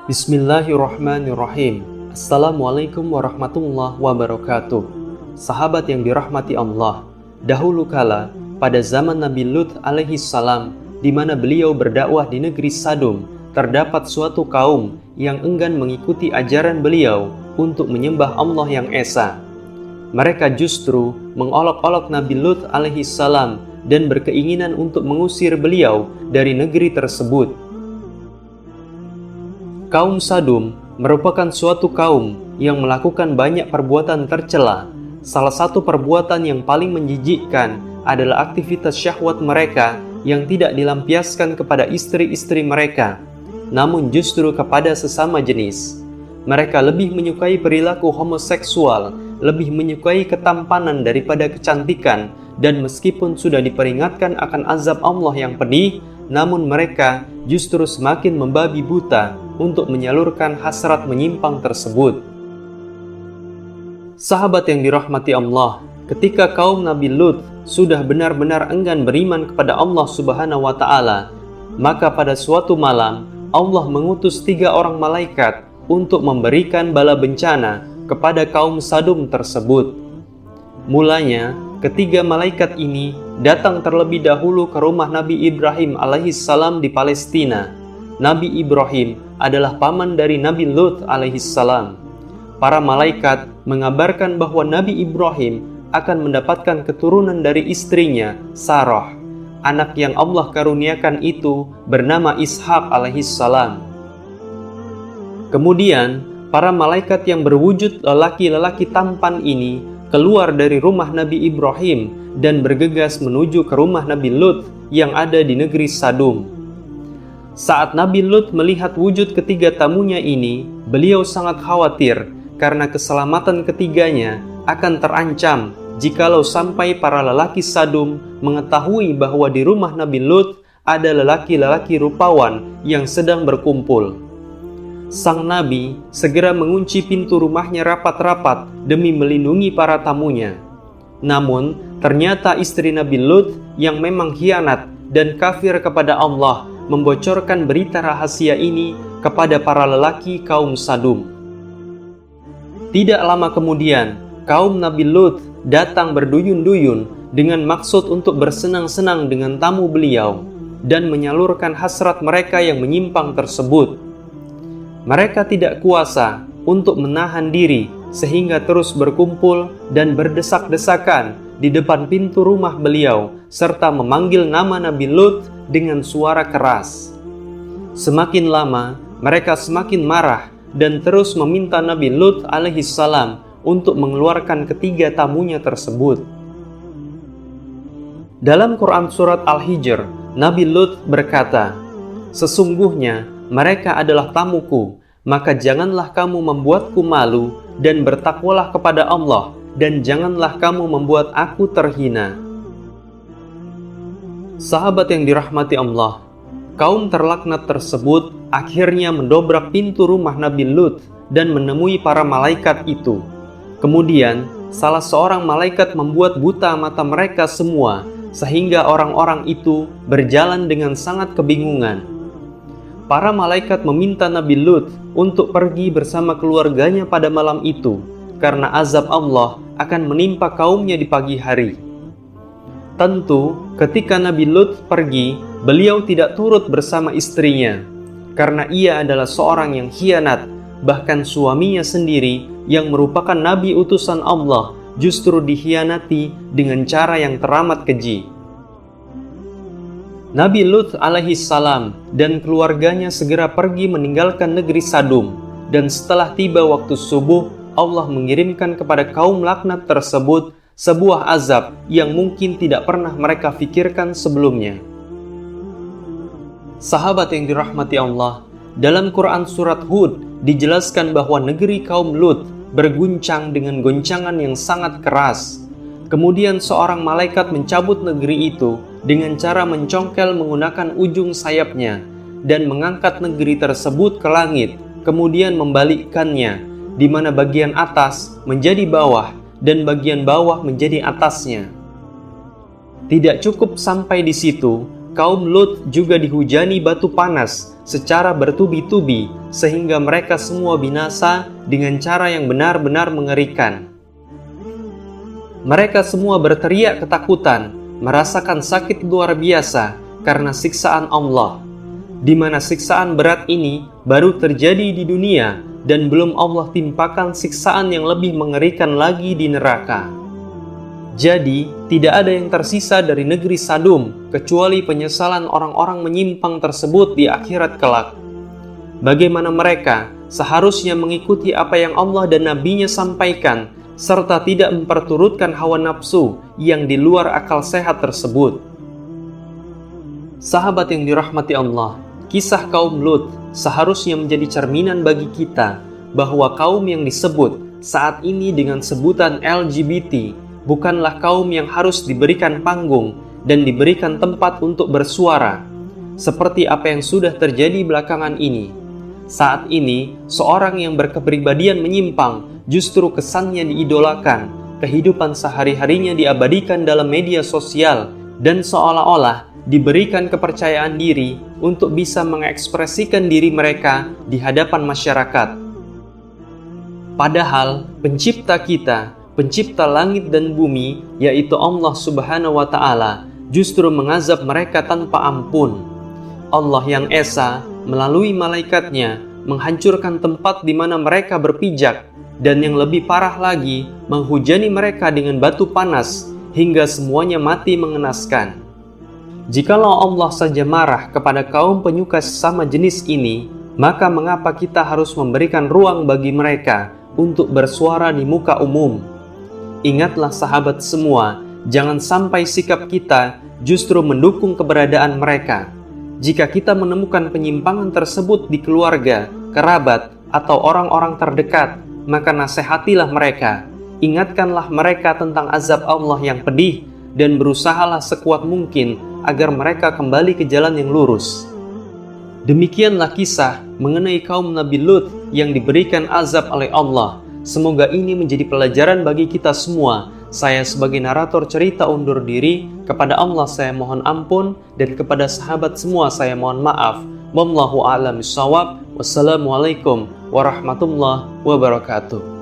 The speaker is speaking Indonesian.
Bismillahirrahmanirrahim. Assalamualaikum warahmatullahi wabarakatuh. Sahabat yang dirahmati Allah, dahulu kala pada zaman Nabi Lut alaihi salam, di mana beliau berdakwah di negeri Sadum, terdapat suatu kaum yang enggan mengikuti ajaran beliau untuk menyembah Allah yang esa. Mereka justru mengolok-olok Nabi Lut alaihi salam dan berkeinginan untuk mengusir beliau dari negeri tersebut. Kaum Sadum merupakan suatu kaum yang melakukan banyak perbuatan tercela. Salah satu perbuatan yang paling menjijikkan adalah aktivitas syahwat mereka yang tidak dilampiaskan kepada istri-istri mereka, namun justru kepada sesama jenis. Mereka lebih menyukai perilaku homoseksual, lebih menyukai ketampanan daripada kecantikan, dan meskipun sudah diperingatkan akan azab Allah yang pedih, namun mereka justru semakin membabi buta untuk menyalurkan hasrat menyimpang tersebut. Sahabat yang dirahmati Allah, ketika kaum Nabi Lut sudah benar-benar enggan beriman kepada Allah Subhanahu wa Ta'ala, maka pada suatu malam Allah mengutus 3 orang malaikat untuk memberikan bala bencana kepada kaum Sadum tersebut. Mulanya, ketiga malaikat ini datang terlebih dahulu ke rumah Nabi Ibrahim alaihissalam di Palestina. Nabi Ibrahim adalah paman dari Nabi Lut alaihissalam. Para malaikat mengabarkan bahwa Nabi Ibrahim akan mendapatkan keturunan dari istrinya, Sarah. Anak yang Allah karuniakan itu bernama Ishak alaihissalam. Kemudian, para malaikat yang berwujud lelaki-lelaki tampan ini keluar dari rumah Nabi Ibrahim dan bergegas menuju ke rumah Nabi Lut yang ada di negeri Sadum. Saat Nabi Lut melihat wujud ketiga tamunya ini, beliau sangat khawatir karena keselamatan ketiganya akan terancam jikalau sampai para lelaki Sadum mengetahui bahwa di rumah Nabi Lut ada lelaki-lelaki rupawan yang sedang berkumpul. Sang Nabi segera mengunci pintu rumahnya rapat-rapat demi melindungi para tamunya. Namun, ternyata istri Nabi Lut yang memang khianat dan kafir kepada Allah membocorkan berita rahasia ini kepada para lelaki kaum Sadum. Tidak lama kemudian, kaum Nabi Lut datang berduyun-duyun dengan maksud untuk bersenang-senang dengan tamu beliau dan menyalurkan hasrat mereka yang menyimpang tersebut. Mereka tidak kuasa untuk menahan diri sehingga terus berkumpul dan berdesak-desakan di depan pintu rumah beliau serta memanggil nama Nabi Lut dengan suara keras. Semakin lama, mereka semakin marah dan terus meminta Nabi Lut alaihissalam untuk mengeluarkan ketiga tamunya tersebut. Dalam Quran Surat Al-Hijr, Nabi Lut berkata, "Sesungguhnya mereka adalah tamuku, maka janganlah kamu membuatku malu dan bertakwalah kepada Allah, dan janganlah kamu membuat aku terhina." Sahabat yang dirahmati Allah, kaum terlaknat tersebut akhirnya mendobrak pintu rumah Nabi Lut dan menemui para malaikat itu. Kemudian, salah seorang malaikat membuat buta mata mereka semua, sehingga orang-orang itu berjalan dengan sangat kebingungan. Para malaikat meminta Nabi Lut untuk pergi bersama keluarganya pada malam itu, karena azab Allah akan menimpa kaumnya di pagi hari. Tentu, ketika Nabi Lut pergi, beliau tidak turut bersama istrinya, karena ia adalah seorang yang khianat. Bahkan suaminya sendiri yang merupakan Nabi utusan Allah justru dikhianati dengan cara yang teramat keji. Nabi Lut alaihissalam dan keluarganya segera pergi meninggalkan negeri Sadum, dan setelah tiba waktu subuh, Allah mengirimkan kepada kaum laknat tersebut sebuah azab yang mungkin tidak pernah mereka pikirkan sebelumnya. Sahabat yang dirahmati Allah, dalam Quran Surat Hud dijelaskan bahwa negeri kaum Lut berguncang dengan goncangan yang sangat keras. Kemudian seorang malaikat mencabut negeri itu dengan cara mencongkel menggunakan ujung sayapnya dan mengangkat negeri tersebut ke langit, kemudian membalikkannya, di mana bagian atas menjadi bawah dan bagian bawah menjadi atasnya. Tidak cukup sampai di situ, kaum Lut juga dihujani batu panas secara bertubi-tubi sehingga mereka semua binasa dengan cara yang benar-benar mengerikan. Mereka semua berteriak ketakutan, merasakan sakit luar biasa karena siksaan Allah, di mana siksaan berat ini baru terjadi di dunia dan belum Allah timpakan siksaan yang lebih mengerikan lagi di neraka. Jadi, tidak ada yang tersisa dari negeri Sadum kecuali penyesalan orang-orang menyimpang tersebut di akhirat kelak. Bagaimana mereka seharusnya mengikuti apa yang Allah dan Nabi-Nya sampaikan, serta tidak memperturutkan hawa nafsu yang di luar akal sehat tersebut. Sahabat yang dirahmati Allah, kisah kaum Lut seharusnya menjadi cerminan bagi kita bahwa kaum yang disebut saat ini dengan sebutan LGBT bukanlah kaum yang harus diberikan panggung dan diberikan tempat untuk bersuara, seperti apa yang sudah terjadi belakangan ini. Saat ini, seorang yang berkepribadian menyimpang justru kesannya diidolakan, kehidupan sehari-harinya diabadikan dalam media sosial, dan seolah-olah diberikan kepercayaan diri untuk bisa mengekspresikan diri mereka di hadapan masyarakat. Padahal, pencipta kita, pencipta langit dan bumi, yaitu Allah Subhanahu wa Ta'ala, justru mengazab mereka tanpa ampun. Allah yang Esa melalui malaikatnya menghancurkan tempat di mana mereka berpijak, dan yang lebih parah lagi, menghujani mereka dengan batu panas hingga semuanya mati mengenaskan. Jikalau Allah saja marah kepada kaum penyuka sesama jenis ini, maka mengapa kita harus memberikan ruang bagi mereka untuk bersuara di muka umum? Ingatlah sahabat semua, jangan sampai sikap kita justru mendukung keberadaan mereka. Jika kita menemukan penyimpangan tersebut di keluarga, kerabat, atau orang-orang terdekat, maka nasihatilah mereka. Ingatkanlah mereka tentang azab Allah yang pedih dan berusahalah sekuat mungkin agar mereka kembali ke jalan yang lurus. Demikianlah kisah mengenai kaum Nabi Lut yang diberikan azab oleh Allah. Semoga ini menjadi pelajaran bagi kita semua. Saya sebagai narator cerita undur diri. Kepada Allah saya mohon ampun, dan kepada sahabat semua saya mohon maaf. Wallahu a'lam bishawab. Wassalamualaikum warahmatullahi wabarakatuh.